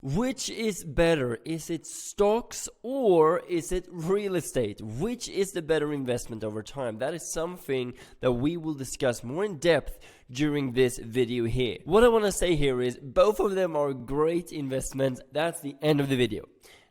Which is better? Is it stocks or is it real estate? Which is the better investment over time? That is something that we will discuss more in depth during this video here. What I want to say here is both of them are great investments. That's the end of the video.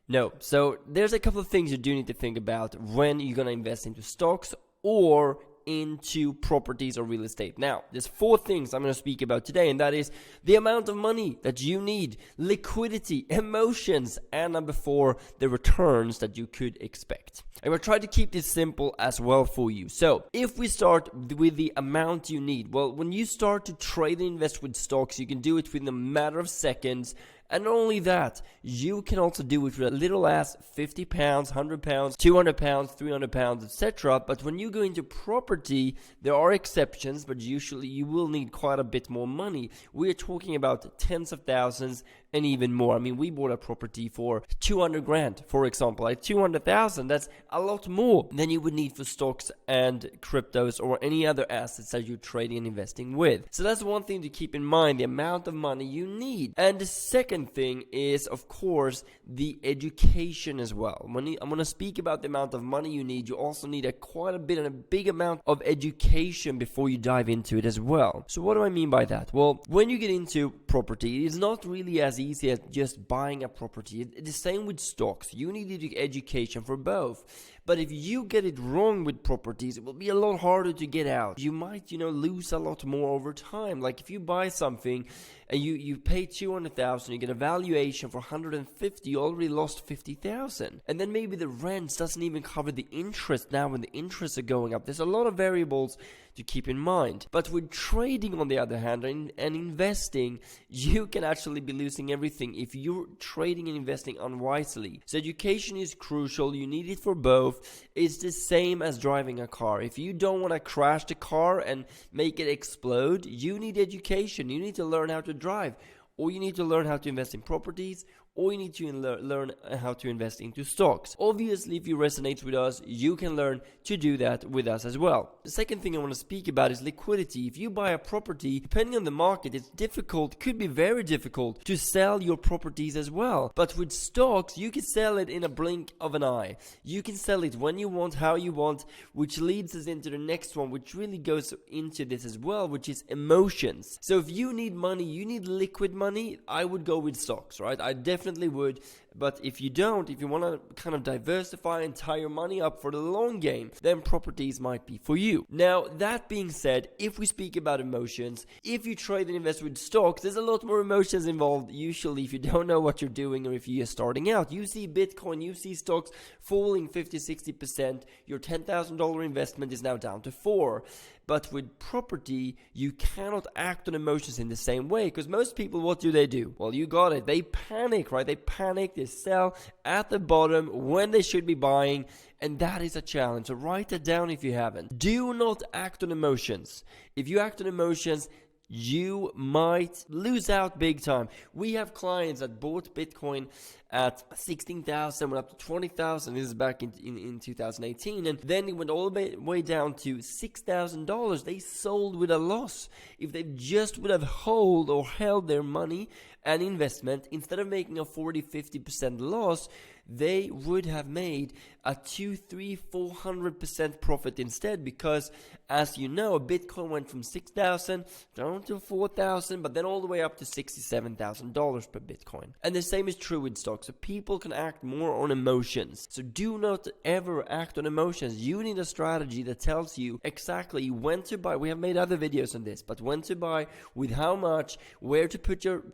No, so there's a couple of things you do need to think about when you're going to invest into stocks or into properties or real estate. Now, there's 4 things I'm going to speak about today, and that is the amount of money that you need, liquidity, emotions, and number 4, the returns that you could expect. I'm going to try to keep this simple as well for you. So, if we start with the amount you need, well, when you start to trade and invest with stocks, you can do it within a matter of seconds. And not only that, you can also do it with as little as £50, £100, £200, £300, etc. But when you go into property, there are exceptions, but usually you will need quite a bit more money. We're talking about tens of thousands and even more. I mean, we bought a property for 200 grand, for example, like 200,000. That's a lot more than you would need for stocks and cryptos or any other assets that you're trading and investing with. So that's one thing to keep in mind, the amount of money you need. And the second thing is, of course, the education as well. I'm going to speak about the amount of money you need. You also need quite a bit and a big amount of education before you dive into it as well. So what do I mean by that? Well, when you get into property, it's not really as easy as just buying a property. It's the same with stocks. You need education for both. But if you get it wrong with properties, it will be a lot harder to get out. You might, lose a lot more over time. Like if you buy something and you pay 200,000, you get a valuation for 150, you already lost 50,000. And then maybe the rent doesn't even cover the interest now when the interests are going up. There's a lot of variables to keep in mind. But with trading, on the other hand, and investing, you can actually be losing everything if you're trading and investing unwisely. So education is crucial. You need it for both. It's the same as driving a car. If you don't want to crash the car and make it explode, you need education. You need to learn how to drive, or you need to learn how to invest in properties, or you need to learn how to invest into stocks. Obviously, if you resonate with us, you can learn to do that with us as well. The second thing I want to speak about is liquidity. If you buy a property, depending on the market, it's difficult, could be very difficult to sell your properties as well. But with stocks, you can sell it in a blink of an eye. You can sell it when you want, how you want, which leads us into the next one, which really goes into this as well, which is emotions. So if you need money, you need liquid money, I would go with stocks, right? I definitely would. But if you don't, if you want to kind of diversify and tie your money up for the long game, then properties might be for you. Now, that being said, if we speak about emotions, if you trade and invest with stocks, there's a lot more emotions involved usually if you don't know what you're doing or if you're starting out. You see Bitcoin, you see stocks falling 50-60%, your $10,000 investment is now down to 4. But with property, you cannot act on emotions in the same way, because most people, what do? Well, you got it. They panic, right? They panic, they sell at the bottom when they should be buying, and that is a challenge. So write that down if you haven't. Do not act on emotions. If you act on emotions, you might lose out big time. We have clients that bought Bitcoin at 16,000, went up to 20,000. This is back in 2018, and then it went all the way down to $6,000. They sold with a loss. If they just would have held their money and investment, instead of making a 40-50% loss, they would have made a 200-400% profit instead, because as you know, Bitcoin went from 6,000 down to 4,000, but then all the way up to $67,000 per Bitcoin. And the same is true with stocks. So people can act more on emotions. So do not ever act on emotions. You need a strategy that tells you exactly when to buy. We have made other videos on this, but when to buy, with how much, where to put your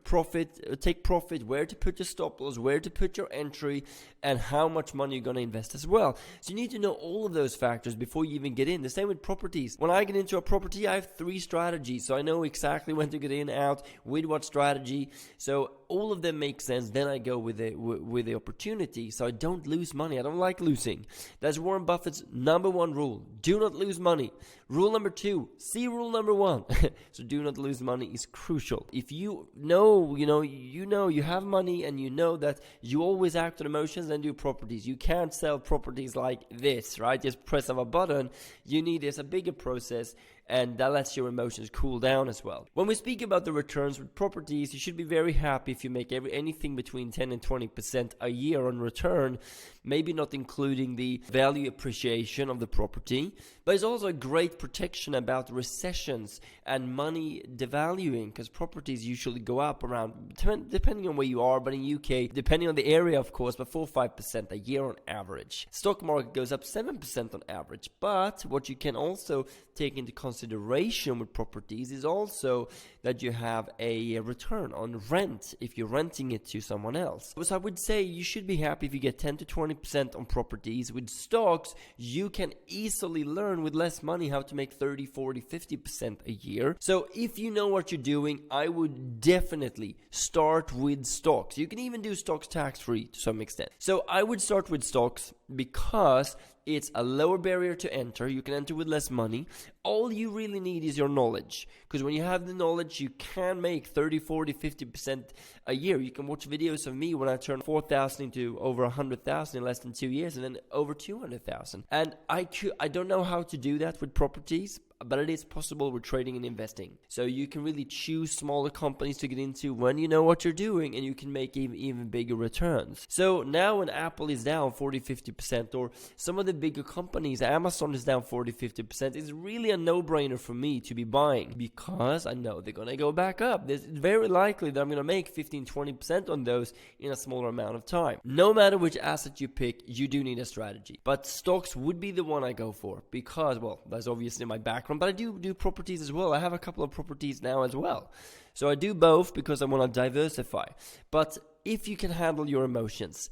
take profit, where to put your stop loss, where to put your entry, and how much money you're going to invest as well. So you need to know all of those factors before you even get in. The same with properties. When I get into a property, I have 3 strategies. So I know exactly when to get in, out, with what strategy. So all of them make sense. Then I go with the opportunity. So I don't lose money. I don't like losing. That's Warren Buffett's number 1 rule. Do not lose money. Rule number 2. See rule number 1. So do not lose money is crucial. If you know you have money and you know that you always act on emotions and do properties. You can't sell properties like this, right? Just press of a button. It's a bigger process, and that lets your emotions cool down as well. When we speak about the returns with properties, you should be very happy if you make anything between 10 and 20% a year on return, maybe not including the value appreciation of the property, but it's also a great protection about recessions and money devaluing, because properties usually go up around, depending on where you are, but in UK, depending on the area of course, but 4-5% a year on average. Stock market goes up 7% on average, but what you can also take into consideration with properties is also that you have a return on rent if you're renting it to someone else. So I would say you should be happy if you get 10 to 20% on properties. With stocks, you can easily learn with less money how to make 30, 40, 50% a year. So if you know what you're doing, I would definitely start with stocks. You can even do stocks tax-free to some extent. So I would start with stocks because it's a lower barrier to enter. You can enter with less money. All you really need is your knowledge, because when you have the knowledge, you can make 30, 40, 50% a year. You can watch videos of me when I turned 4,000 into over 100,000 in less than 2 years, and then over 200,000. And I don't know how to do that with properties, but it is possible with trading and investing. So you can really choose smaller companies to get into when you know what you're doing, and you can make even bigger returns. So now when Apple is down 40-50%, or some of the bigger companies, Amazon is down 40-50%, it's really a no-brainer for me to be buying, because I know they're gonna go back up. It's very likely that I'm gonna make 15-20% on those in a smaller amount of time. No matter which asset you pick, you do need a strategy, but stocks would be the one I go for, because, well, that's obviously my background, but I do properties as well. I have a couple of properties now as well. So I do both because I want to diversify. But if you can handle your emotions,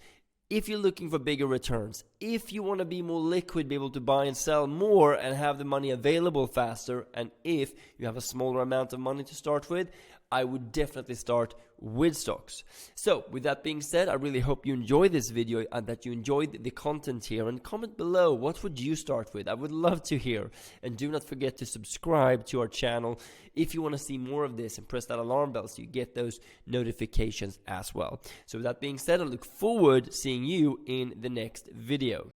if you're looking for bigger returns, if you want to be more liquid, be able to buy and sell more and have the money available faster, and if you have a smaller amount of money to start with, I would definitely start with stocks. So with that being said, I really hope you enjoyed this video and that you enjoyed the content here, and comment below, what would you start with? I would love to hear. And do not forget to subscribe to our channel if you want to see more of this, and press that alarm bell so you get those notifications as well. So with that being said, I look forward to seeing you in the next video.